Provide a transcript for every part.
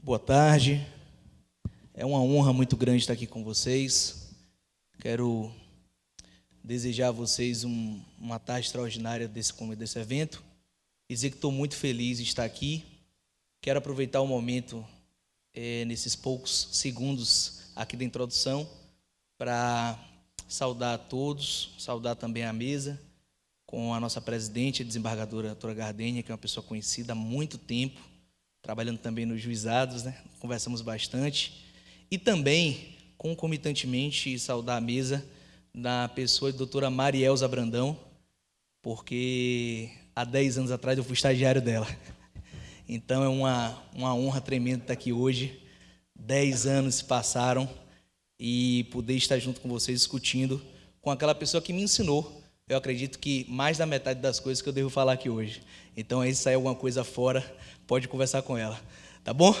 Boa tarde, é uma honra muito grande estar aqui com vocês. Quero desejar a vocês uma tarde extraordinária desse evento. Dizer que estou muito feliz de estar aqui. Quero aproveitar o momento, nesses poucos segundos aqui da introdução, para saudar a todos, saudar também a mesa, com a nossa presidente, a desembargadora doutora Gardênia, que é uma pessoa conhecida há muito tempo, trabalhando também nos juizados, né? Conversamos bastante. E também, concomitantemente, saudar a mesa da pessoa da doutora Marielza Brandão, porque há 10 anos atrás eu fui estagiário dela. Então é uma honra tremenda estar aqui hoje. 10 anos se passaram e poder estar junto com vocês discutindo com aquela pessoa que me ensinou. Eu acredito que mais da metade das coisas que eu devo falar aqui hoje. Então, aí se sair alguma coisa fora, pode conversar com ela, tá bom?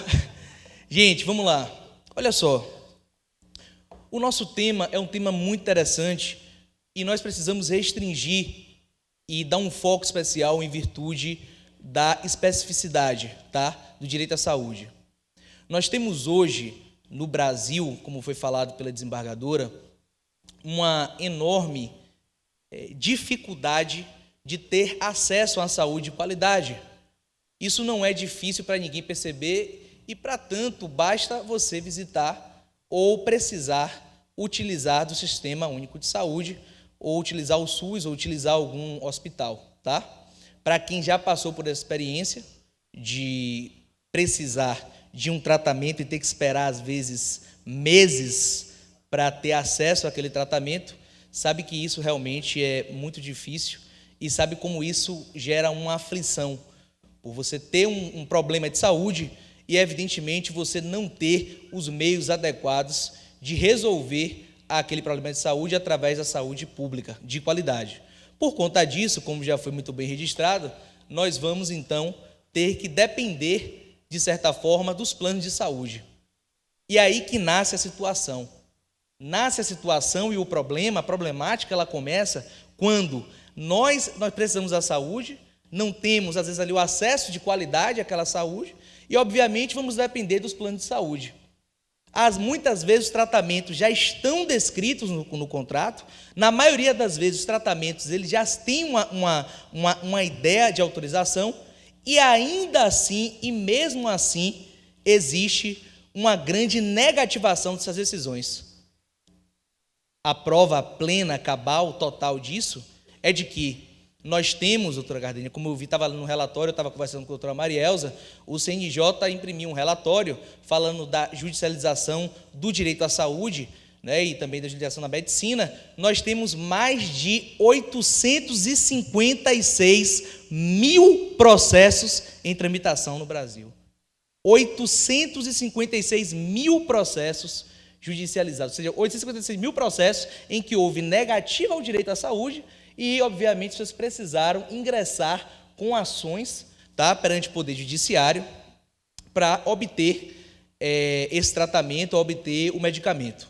Gente, vamos lá. Olha só, o nosso tema é um tema muito interessante e nós precisamos restringir e dar um foco especial em virtude da especificidade, tá? Do direito à saúde. Nós temos hoje, no Brasil, como foi falado pela desembargadora, uma enorme dificuldade de ter acesso à saúde de qualidade. Isso não é difícil para ninguém perceber e, para tanto, basta você visitar ou precisar utilizar do Sistema Único de Saúde, ou utilizar o SUS, ou utilizar algum hospital, tá? Para quem já passou por essa experiência de precisar de um tratamento e ter que esperar, às vezes, meses para ter acesso àquele tratamento, sabe que isso realmente é muito difícil e sabe como isso gera uma aflição, por você ter um problema de saúde e, evidentemente, você não ter os meios adequados de resolver aquele problema de saúde através da saúde pública, de qualidade. Por conta disso, como já foi muito bem registrado, nós vamos, então, ter que depender, de certa forma, dos planos de saúde. E é aí que nasce a situação. Nasce a situação e o problema, a problemática, ela começa quando nós precisamos da saúde, não temos, às vezes, ali o acesso de qualidade àquela saúde e, obviamente, vamos depender dos planos de saúde. Muitas vezes os tratamentos já estão descritos no contrato, na maioria das vezes os tratamentos eles já têm uma ideia de autorização e ainda assim, e mesmo assim, existe uma grande negativação dessas decisões. A prova plena, cabal, total disso é de que nós temos, doutora Gardênia, como eu vi, estava no relatório, eu estava conversando com a doutora Marielza, o CNJ imprimiu um relatório falando da judicialização do direito à saúde, né, e também da judicialização da medicina. Nós temos mais de 856 mil processos em tramitação no Brasil. 856 mil processos judicializados, ou seja, 856 mil processos em que houve negativa ao direito à saúde e, obviamente, vocês precisaram ingressar com ações, tá, perante o Poder Judiciário para obter esse tratamento, obter o medicamento.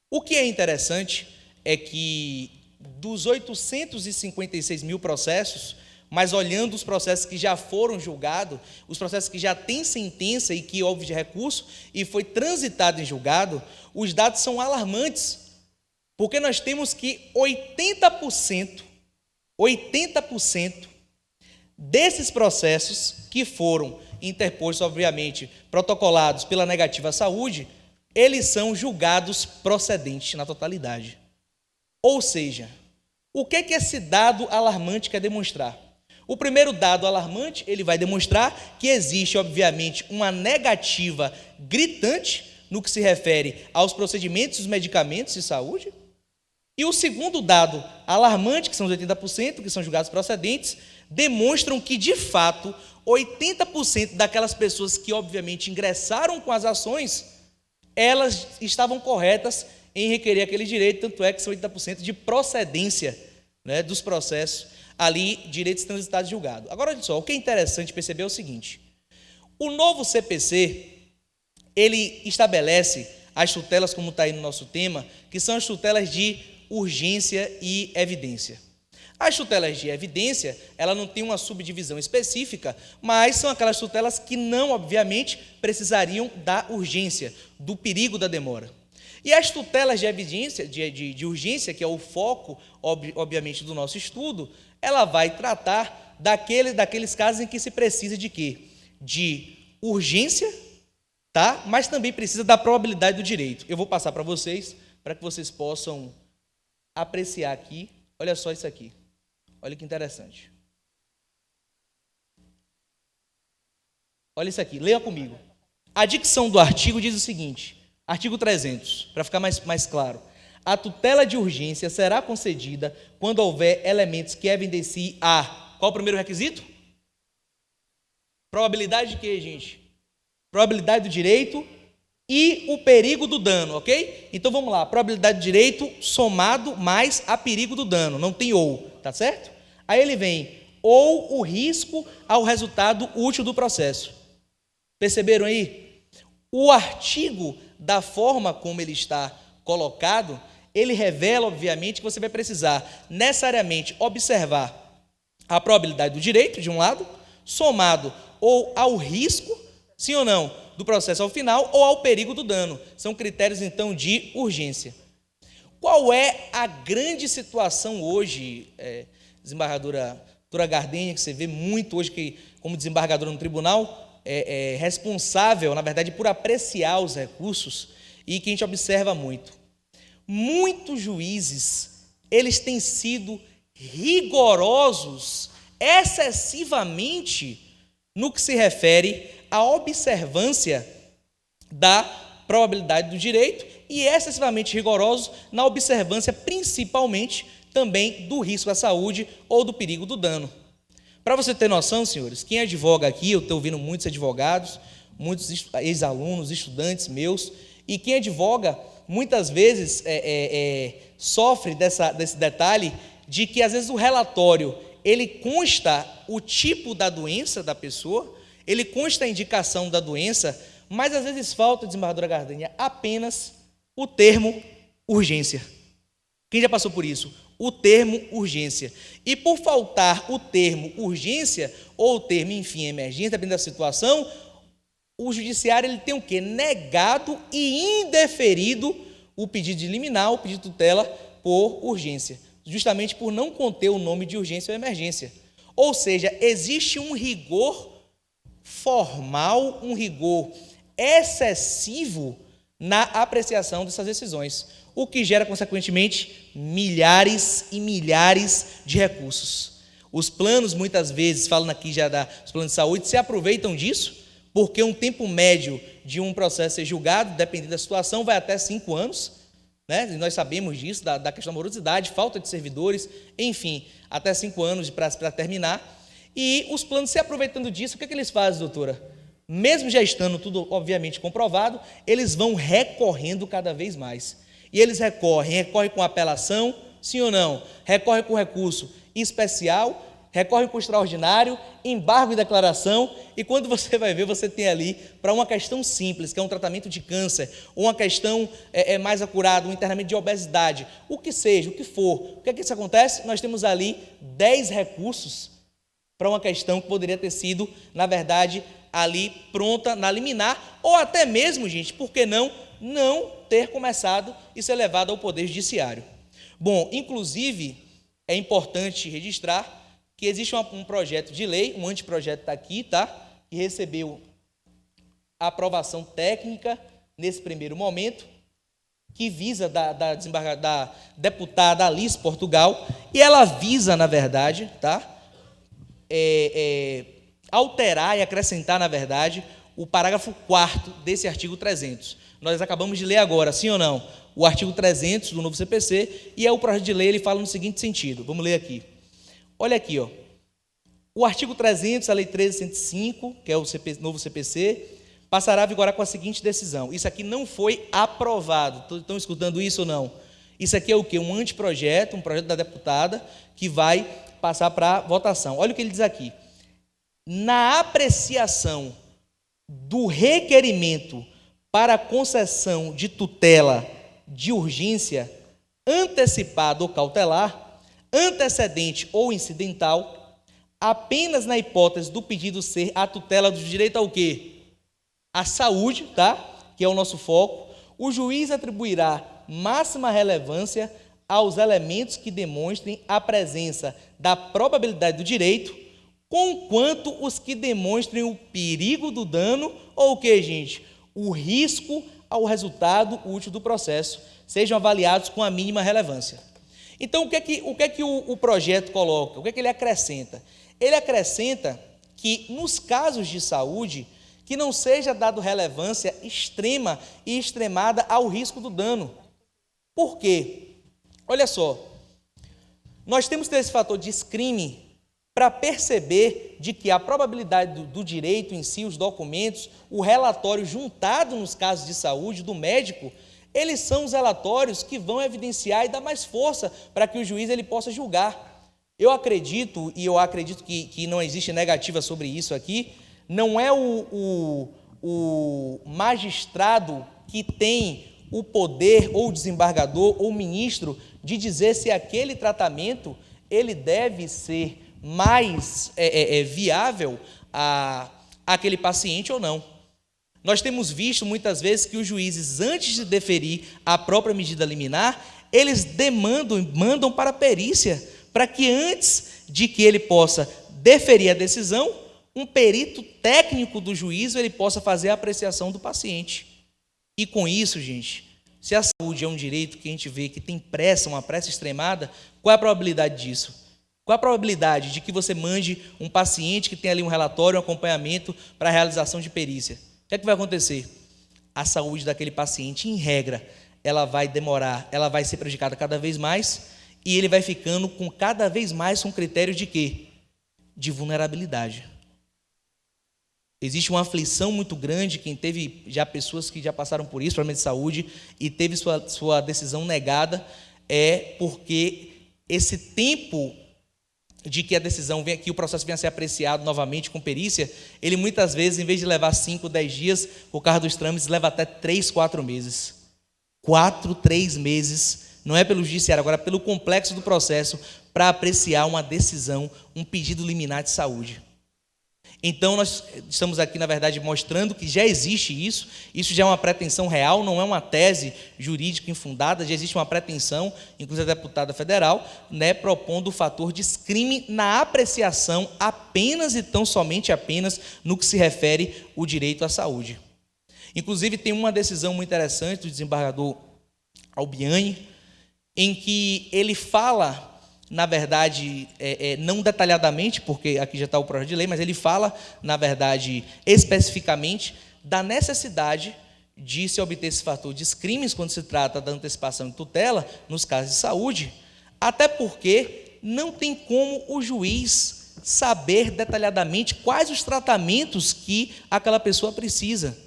O que é interessante é que dos 856 mil processos, mas olhando os processos que já foram julgados, os processos que já têm sentença e que houve de recurso e foi transitado em julgado, os dados são alarmantes, porque nós temos que 80% desses processos que foram interpostos, obviamente, protocolados pela negativa à saúde, eles são julgados procedentes na totalidade. Ou seja, o que esse dado alarmante quer demonstrar? O primeiro dado alarmante, ele vai demonstrar que existe, obviamente, uma negativa gritante no que se refere aos procedimentos e os medicamentos de saúde. E o segundo dado alarmante, que são os 80%, que são julgados procedentes, demonstram que, de fato, 80% daquelas pessoas que, obviamente, ingressaram com as ações, elas estavam corretas em requerer aquele direito, tanto é que são 80% de procedência, né, dos processos ali, direitos transitados julgados. Agora, olha só, o que é interessante perceber é o seguinte: o novo CPC, ele estabelece as tutelas, como está aí no nosso tema, que são as tutelas de urgência e evidência. As tutelas de evidência, ela não tem uma subdivisão específica, mas são aquelas tutelas que não, obviamente, precisariam da urgência, do perigo da demora. E as tutelas de evidência, de urgência, que é o foco, obviamente, do nosso estudo, ela vai tratar daqueles casos em que se precisa de quê? De urgência, tá? Mas também precisa da probabilidade do direito. Eu vou passar para vocês, para que vocês possam apreciar aqui. Olha só isso aqui. Olha que interessante. Olha isso aqui, leia comigo. A dicção do artigo diz o seguinte, artigo 300, para ficar mais claro. A tutela de urgência será concedida quando houver elementos que evidenciem a... Qual o primeiro requisito? Probabilidade de quê, gente? Probabilidade do direito e o perigo do dano, ok? Então vamos lá, probabilidade do direito somado mais a perigo do dano, não tem ou, tá certo? Aí ele vem, ou o risco ao resultado útil do processo. Perceberam aí? O artigo, da forma como ele está colocado, ele revela, obviamente, que você vai precisar necessariamente observar a probabilidade do direito, de um lado, somado ou ao risco, sim ou não, do processo ao final, ou ao perigo do dano. São critérios, então, de urgência. Qual é a grande situação hoje, desembargadora doutora Gardênia, que você vê muito hoje que, como desembargadora no tribunal, é responsável, na verdade, por apreciar os recursos e que a gente observa muito. Muitos juízes, eles têm sido rigorosos, excessivamente, no que se refere à observância da probabilidade do direito e excessivamente rigorosos na observância, principalmente, também do risco à saúde ou do perigo do dano. Para você ter noção, senhores, quem advoga aqui, eu estou ouvindo muitos advogados, muitos ex-alunos, estudantes meus, e quem advoga, muitas vezes, sofre desse detalhe de que, às vezes, o relatório, ele consta o tipo da doença da pessoa, ele consta a indicação da doença, mas, às vezes, falta, desembargadora Gardênia, apenas o termo urgência. Quem já passou por isso? O termo urgência. E por faltar o termo urgência, ou o termo, enfim, emergência, dependendo da situação, o judiciário ele tem o quê? Negado e indeferido o pedido de liminar, o pedido de tutela por urgência, justamente por não conter o nome de urgência ou emergência. Ou seja, existe um rigor formal, um rigor excessivo na apreciação dessas decisões, o que gera, consequentemente, milhares e milhares de recursos. Os planos, muitas vezes, falando aqui já dos planos de saúde, se aproveitam disso, porque um tempo médio de um processo ser julgado, dependendo da situação, vai até 5 anos, né? E nós sabemos disso, da questão da morosidade, falta de servidores, enfim, até 5 anos para terminar. E os planos, se aproveitando disso, o que eles fazem, doutora? Mesmo já estando tudo, obviamente, comprovado, eles vão recorrendo cada vez mais. E eles recorrem com apelação, sim ou não? Recorrem com recurso especial, recorrem com extraordinário, embargo e declaração, e quando você vai ver, você tem ali, para uma questão simples, que é um tratamento de câncer, ou uma questão mais acurada, um internamento de obesidade, o que seja, o que for, o que é que isso acontece? Nós temos ali 10 recursos para uma questão que poderia ter sido, na verdade, ali pronta na liminar, ou até mesmo, gente, por que não ter começado e ser levado ao Poder Judiciário. Bom, inclusive, é importante registrar que existe um projeto de lei, um anteprojeto está aqui, tá? Que recebeu a aprovação técnica nesse primeiro momento, que visa da deputada Alice Portugal, e ela visa, na verdade, tá? Alterar e acrescentar, na verdade, o parágrafo 4º desse artigo 300. Nós acabamos de ler agora, sim ou não? O artigo 300 do novo CPC, e o projeto de lei ele fala no seguinte sentido. Vamos ler aqui. Olha aqui, ó. O artigo 300, a Lei 13.105, que é o novo CPC, passará a vigorar com a seguinte decisão. Isso aqui não foi aprovado. Estão escutando isso ou não? Isso aqui é o quê? Um anteprojeto, um projeto da deputada, que vai passar para votação. Olha o que ele diz aqui. Na apreciação do requerimento para concessão de tutela de urgência antecipada ou cautelar, antecedente ou incidental, apenas na hipótese do pedido ser a tutela do direito ao quê? À saúde, tá? Que é o nosso foco, o juiz atribuirá máxima relevância aos elementos que demonstrem a presença da probabilidade do direito, conquanto os que demonstrem o perigo do dano ou o que, gente? O risco ao resultado útil do processo, sejam avaliados com a mínima relevância. Então, o que é que o projeto coloca? O que é que ele acrescenta? Ele acrescenta que, nos casos de saúde, que não seja dado relevância extrema e extremada ao risco do dano. Por quê? Olha só, nós temos que ter esse fator de screening para perceber de que a probabilidade do direito em si, os documentos, o relatório juntado nos casos de saúde do médico, eles são os relatórios que vão evidenciar e dar mais força para que o juiz ele possa julgar. Eu acredito que não existe negativa sobre isso aqui, não é o magistrado que tem o poder, ou o desembargador, ou o ministro, de dizer se aquele tratamento ele deve ser mais viável àquele paciente ou não. Nós temos visto muitas vezes que os juízes, antes de deferir a própria medida liminar, eles mandam para a perícia, para que antes de que ele possa deferir a decisão, um perito técnico do juízo ele possa fazer a apreciação do paciente. E com isso, gente, se a saúde é um direito que a gente vê que tem pressa, uma pressa extremada, qual é a probabilidade disso? Qual é a probabilidade de que você mande um paciente que tem ali um relatório, um acompanhamento para a realização de perícia? O que é que vai acontecer? A saúde daquele paciente, em regra, ela vai demorar, ela vai ser prejudicada cada vez mais e ele vai ficando com cada vez mais com critério de quê? De vulnerabilidade. Existe uma aflição muito grande, quem teve já pessoas que já passaram por isso, problema de saúde, e teve sua decisão negada, é porque esse tempo de que a decisão venha, que o processo venha a ser apreciado novamente com perícia, ele muitas vezes, em vez de levar 5, 10 dias, por causa dos trâmites, leva até 3, 4 meses. 4, 3 meses, não é pelo judiciário, agora pelo complexo do processo, para apreciar uma decisão, um pedido liminar de saúde. Então, nós estamos aqui, na verdade, mostrando que já existe isso já é uma pretensão real, não é uma tese jurídica infundada, já existe uma pretensão, inclusive a deputada federal, propondo o fator de crime na apreciação apenas e tão somente apenas no que se refere o direito à saúde. Inclusive, tem uma decisão muito interessante do desembargador Albiani, em que ele fala, na verdade, não detalhadamente, porque aqui já está o projeto de lei, mas ele fala, na verdade, especificamente, da necessidade de se obter esse fator de crimes quando se trata da antecipação de tutela nos casos de saúde, até porque não tem como o juiz saber detalhadamente quais os tratamentos que aquela pessoa precisa.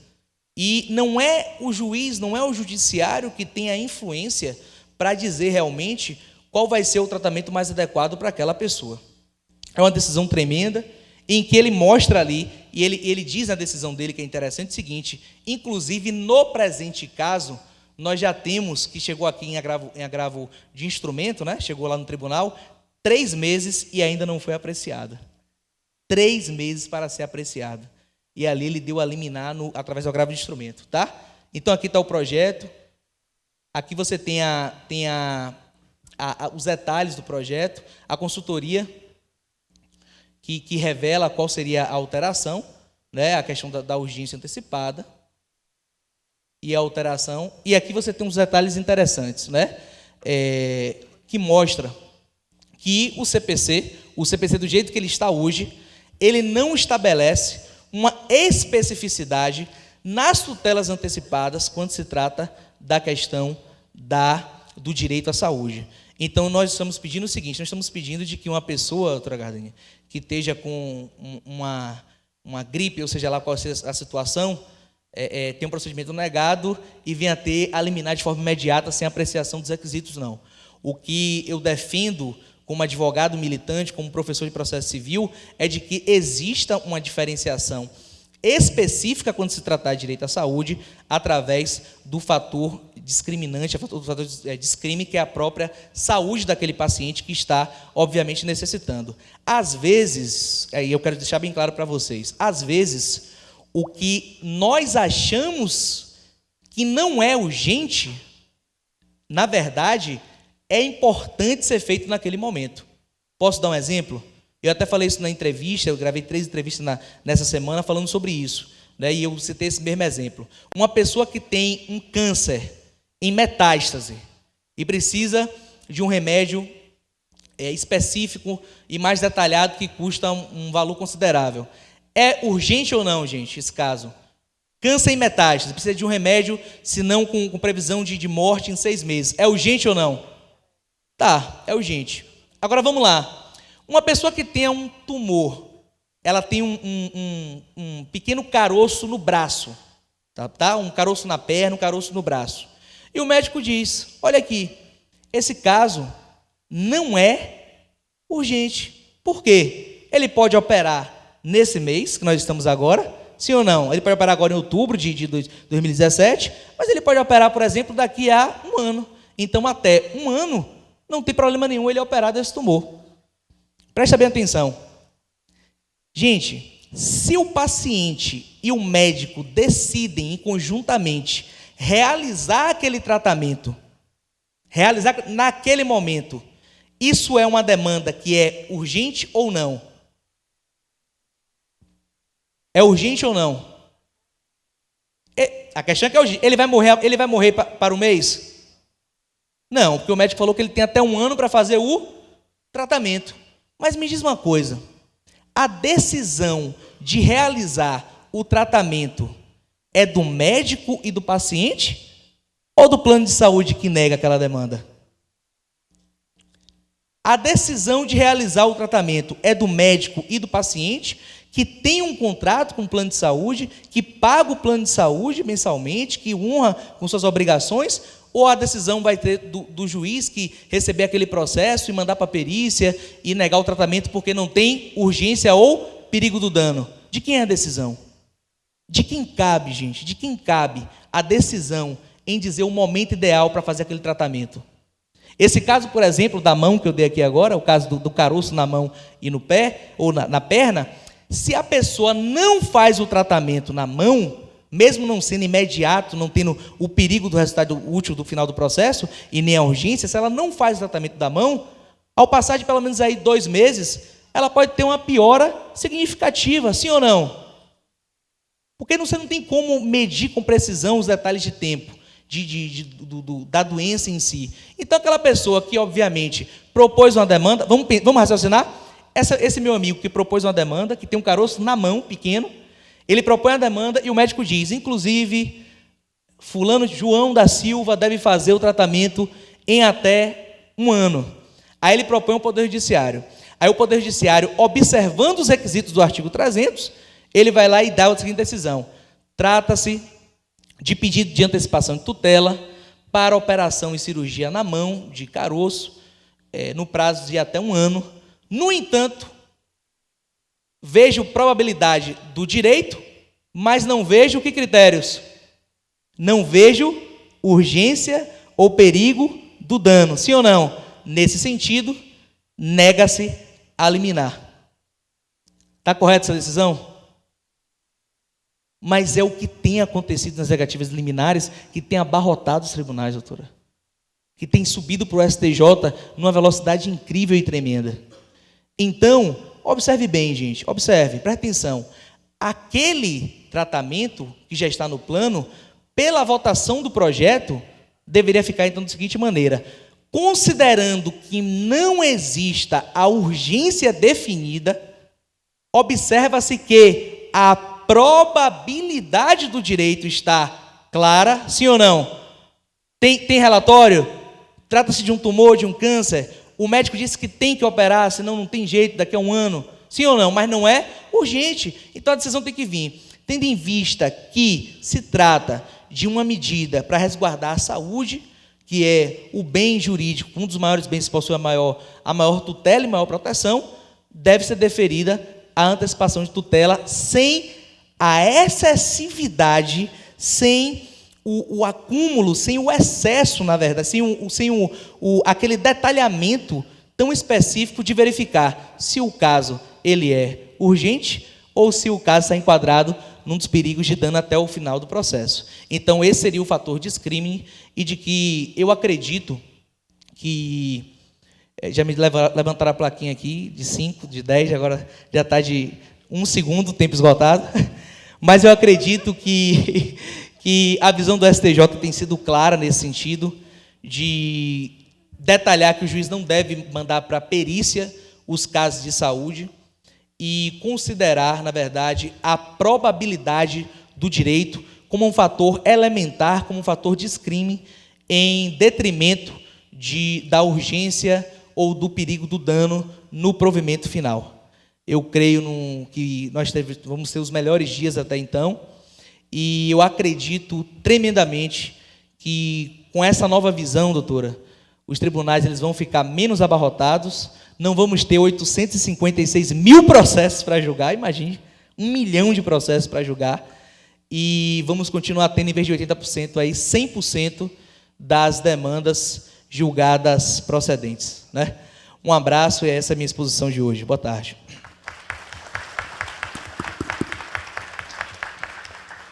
E não é o juiz, não é o judiciário que tem a influência para dizer realmente qual vai ser o tratamento mais adequado para aquela pessoa. É uma decisão tremenda, em que ele mostra ali, e ele diz na decisão dele, que é interessante, o seguinte: inclusive no presente caso, nós já temos, que chegou aqui em agravo de instrumento, chegou lá no tribunal, 3 meses e ainda não foi apreciada. 3 meses para ser apreciada. E ali ele deu a liminar através do agravo de instrumento, tá? Então aqui está o projeto, aqui você tem os detalhes do projeto, a consultoria que revela qual seria a alteração, a questão da urgência antecipada e a alteração. E aqui você tem uns detalhes interessantes, que mostra que o CPC do jeito que ele está hoje, ele não estabelece uma especificidade nas tutelas antecipadas quando se trata da questão do direito à saúde. Então, nós estamos pedindo o seguinte: nós estamos pedindo de que uma pessoa, doutora Gardenia, que esteja com uma gripe, ou seja lá qual seja a situação, tenha um procedimento negado e venha ter a liminar de forma imediata, sem apreciação dos requisitos, não. O que eu defendo como advogado militante, como professor de processo civil, é de que exista uma diferenciação específica quando se tratar de direito à saúde, através do fator discriminante, o fator discrime, que é a própria saúde daquele paciente que está, obviamente, necessitando. Às vezes, e eu quero deixar bem claro para vocês, às vezes, o que nós achamos que não é urgente, na verdade, é importante ser feito naquele momento. Posso dar um exemplo? Eu até falei isso na entrevista, eu gravei 3 entrevistas nessa semana falando sobre isso, né? E eu citei esse mesmo exemplo. Uma pessoa que tem um câncer em metástase e precisa de um remédio específico e mais detalhado que custa um valor considerável. É urgente ou não, gente, esse caso? Câncer em metástase, precisa de um remédio, se não com previsão de morte em 6 meses. É urgente ou não? Tá, é urgente. Agora vamos lá. Uma pessoa que tenha um tumor, ela tem um pequeno caroço no braço, tá? Um caroço na perna, um caroço no braço. E o médico diz, olha aqui, esse caso não é urgente. Por quê? Ele pode operar nesse mês, que nós estamos agora, sim ou não? Ele pode operar agora em outubro de 2017, mas ele pode operar, por exemplo, daqui a 1 ano. Então, até 1 ano, não tem problema nenhum ele operar desse tumor. Presta bem atenção. Gente, se o paciente e o médico decidem conjuntamente realizar aquele tratamento, realizar naquele momento, isso é uma demanda que é urgente ou não? É urgente ou não? A questão é que é urgente. Ele vai morrer para o mês? Não, porque o médico falou que ele tem até 1 ano para fazer o tratamento. Mas me diz uma coisa, a decisão de realizar o tratamento é do médico e do paciente ou do plano de saúde que nega aquela demanda? A decisão de realizar o tratamento é do médico e do paciente, que tem um contrato com o plano de saúde, que paga o plano de saúde mensalmente, que honra com suas obrigações, ou a decisão vai ter do juiz que receber aquele processo e mandar para a perícia e negar o tratamento porque não tem urgência ou perigo do dano? De quem é a decisão? De quem cabe, gente? De quem cabe a decisão em dizer o momento ideal para fazer aquele tratamento? Esse caso, por exemplo, da mão que eu dei aqui agora, o caso do caroço na mão e no pé, ou na perna, se a pessoa não faz o tratamento na mão, mesmo não sendo imediato, não tendo o perigo do resultado útil do final do processo, e nem a urgência, se ela não faz o tratamento da mão, ao passar de pelo menos aí 2 meses, ela pode ter uma piora significativa, sim ou não? Porque você não tem como medir com precisão os detalhes de tempo da doença em si. Então, aquela pessoa que, obviamente, propôs uma demanda, vamos raciocinar? Esse meu amigo que propôs uma demanda, que tem um caroço na mão, pequeno, ele propõe a demanda e o médico diz, inclusive, fulano João da Silva deve fazer o tratamento em até 1 ano. Aí ele propõe ao Poder Judiciário. Aí o Poder Judiciário, observando os requisitos do artigo 300, ele vai lá e dá a seguinte decisão. Trata-se de pedido de antecipação de tutela para operação e cirurgia na mão, de caroço, no prazo de até 1 ano. No entanto, vejo probabilidade do direito, mas não vejo que critérios? Não vejo urgência ou perigo do dano, sim ou não? Nesse sentido, nega-se a liminar. Está correta essa decisão? Mas é o que tem acontecido nas negativas liminares que tem abarrotado os tribunais, doutora. Que tem subido para o STJ numa velocidade incrível e tremenda. Então, observe bem, gente, observe, preste atenção. Aquele tratamento que já está no plano, pela votação do projeto, deveria ficar então da seguinte maneira: considerando que não exista a urgência definida, observa-se que a probabilidade do direito está clara, sim ou não? Tem relatório? Trata-se de um tumor, de um câncer? O médico disse que tem que operar, senão não tem jeito daqui a 1 ano. Sim ou não? Mas não é urgente. Então a decisão tem que vir. Tendo em vista que se trata de uma medida para resguardar a saúde, que é o bem jurídico, um dos maiores bens que possui a maior tutela e maior proteção, deve ser deferida a antecipação de tutela sem a excessividade, sem o acúmulo, sem o excesso, na verdade, sem aquele detalhamento tão específico de verificar se o caso ele é urgente ou se o caso está enquadrado num dos perigos de dano até o final do processo. Então, esse seria o fator discrime, e de que eu acredito que... Já me levantaram a plaquinha aqui, de 5, de 10, agora já está de 1 segundo, tempo esgotado. Mas eu acredito que a visão do STJ tem sido clara nesse sentido, de detalhar que o juiz não deve mandar para a perícia os casos de saúde e considerar, na verdade, a probabilidade do direito como um fator elementar, como um fator discrime, em detrimento da urgência ou do perigo do dano no provimento final. Eu creio que nós vamos ter os melhores dias até então, e eu acredito tremendamente que, com essa nova visão, doutora, os tribunais eles vão ficar menos abarrotados, não vamos ter 856 mil processos para julgar, imagine, 1 milhão de processos para julgar, e vamos continuar tendo, em vez de 80%, aí 100% das demandas julgadas procedentes, né? Um abraço, e essa é a minha exposição de hoje. Boa tarde.